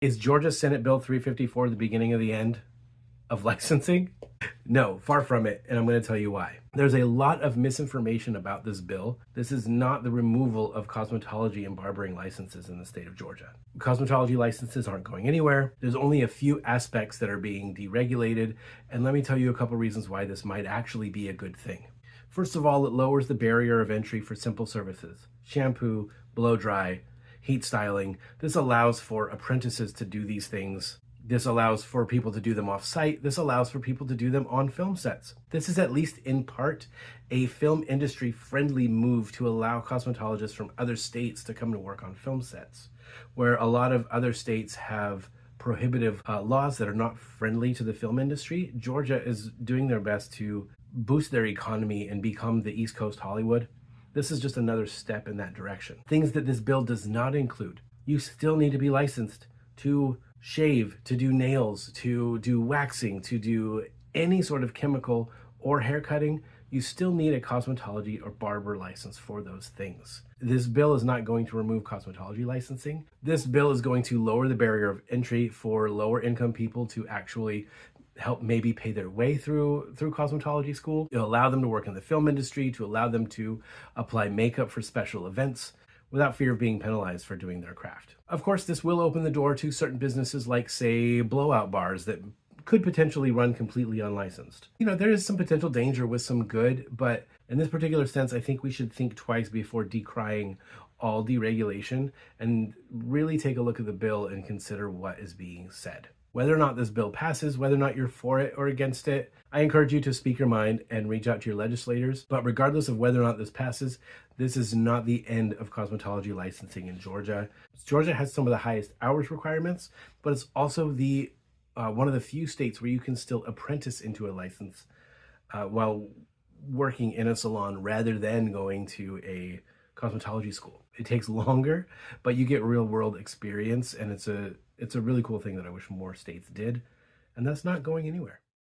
Is Georgia Senate Bill 354 the beginning of the end of licensing? No, far from it, and I'm going to tell you why. There's a lot of misinformation about this bill. This is not the removal of cosmetology and barbering licenses in the state of Georgia. Cosmetology licenses aren't going anywhere. There's only a few aspects that are being deregulated, and let me tell you a couple reasons why this might actually be a good thing. First of all, it lowers the barrier of entry for simple services. Shampoo, blow dry, heat styling. This allows for apprentices to do these things. This allows for people to do them off-site. This allows for people to do them on film sets. This is at least in part a film industry friendly move to allow cosmetologists from other states to come to work on film sets, where a lot of other states have prohibitive laws that are not friendly to the film industry. Georgia is doing their best to boost their economy and become the East Coast Hollywood. This is just another step in that direction. Things that this bill does not include. You still need to be licensed to shave, to do nails, to do waxing, to do any sort of chemical or hair cutting. You still need a cosmetology or barber license for those things. This bill is not going to remove cosmetology licensing. This bill is going to lower the barrier of entry for lower income people to actually help maybe pay their way through cosmetology school. It'll allow them to work in the film industry, to allow them to apply makeup for special events without fear of being penalized for doing their craft. Of course, this will open the door to certain businesses like, say, blowout bars that could potentially run completely unlicensed. You know, there is some potential danger with some good, but in this particular sense, I think we should think twice before decrying all deregulation and really take a look at the bill and consider what is being said. Whether or not this bill passes, whether or not you're for it or against it, I encourage you to speak your mind and reach out to your legislators. But regardless of whether or not this passes, this is not the end of cosmetology licensing in Georgia. Georgia has some of the highest hours requirements, but it's also the one of the few states where you can still apprentice into a license while working in a salon rather than going to a cosmetology school. It takes longer, but you get real world experience, and it's a really cool thing that I wish more states did, and that's not going anywhere.